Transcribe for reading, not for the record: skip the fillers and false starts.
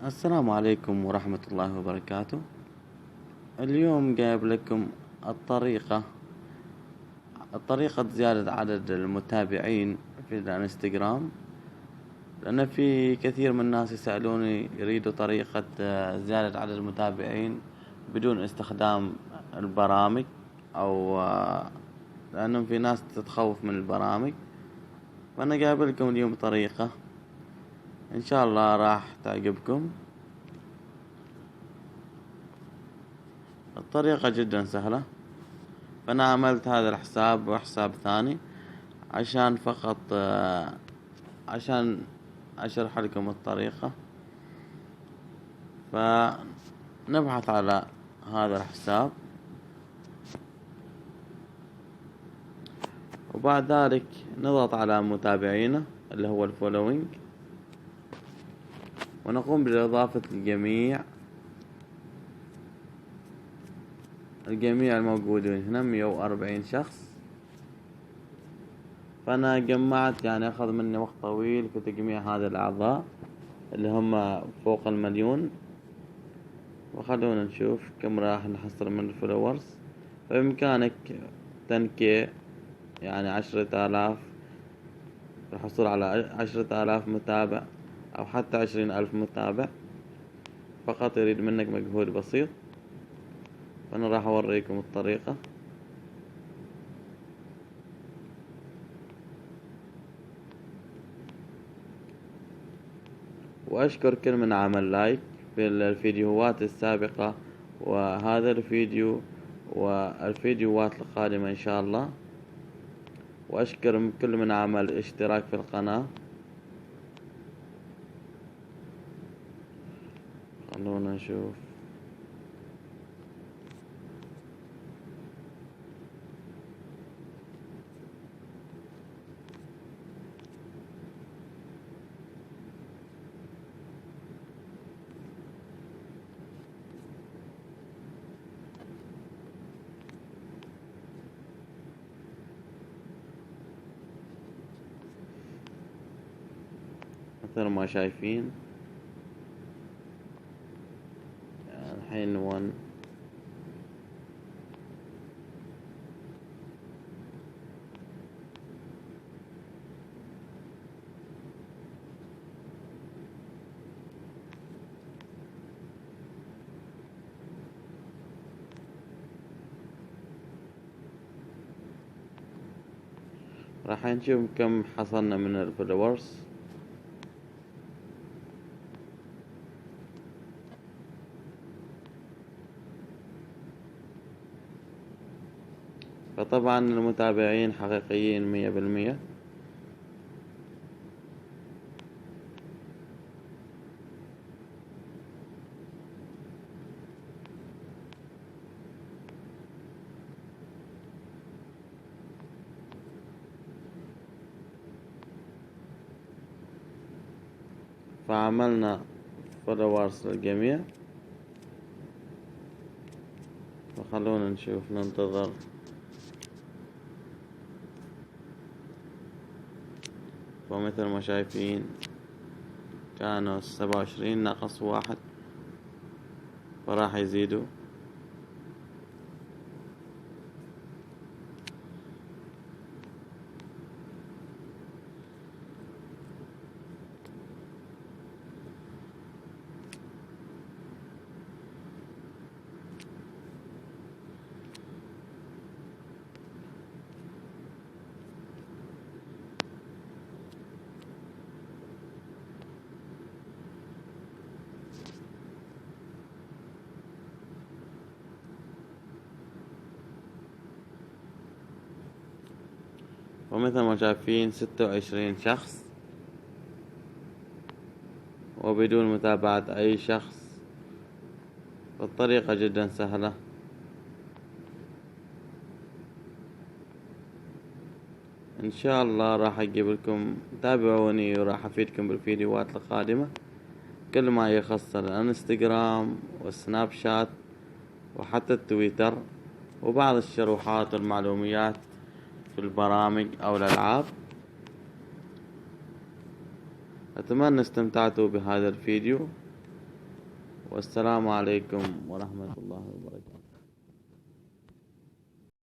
السلام عليكم ورحمة الله وبركاته. اليوم جايب لكم الطريقة زيادة عدد المتابعين في الانستغرام، لأن في كثير من الناس يسألوني يريدوا طريقة زيادة عدد المتابعين بدون استخدام البرامج، أو لأنهم في ناس تتخوف من البرامج. فأنا جايب لكم اليوم طريقة إن شاء الله راح تعجبكم. الطريقة جدا سهلة. فأنا عملت هذا الحساب وحساب ثاني عشان فقط عشان أشرح لكم الطريقة. فنبحث على هذا الحساب، وبعد ذلك نضغط على متابعينا اللي هو الفولوينج، ونقوم بإضافة الجميع الموجودين هنا 140 شخص. فأنا جمعت، يعني أخذ مني وقت طويل في تجميع هذه الأعضاء اللي هم فوق 1,000,000. وخلونا نشوف كم راح نحصل من الفولورز. بإمكانك تنكي يعني 10,000، الحصول على 10,000 متابع أو حتى 20,000 متابع. فقط يريد منك مجهود بسيط. فأنا راح أوريكم الطريقة. وأشكر كل من عمل لايك في الفيديوهات السابقة وهذا الفيديو والفيديوهات القادمة إن شاء الله. وأشكر كل من عمل اشتراك في القناة. خلونا نشوف. مثل ما شايفين الحين 1. راح نشوف كم حصلنا من الفولورز. فطبعا المتابعين حقيقيين 100%. فعملنا فولورز للجميع. فخلونا نشوف ننتظر. ومثل ما شايفين كانوا 27 ناقص 1، فراح يزيدوا. ومثل ما شايفين 26 شخص وبدون متابعة أي شخص. الطريقة جدا سهلة. إن شاء الله راح أجيب لكم، تابعوني وراح أفيدكم بالفيديوهات القادمة كل ما يخص الانستغرام والسناب شات وحتى التويتر، وبعض الشروحات والمعلومات في البرامج أو الألعاب. أتمنى استمتعتوا بهذا الفيديو. والسلام عليكم ورحمة الله وبركاته.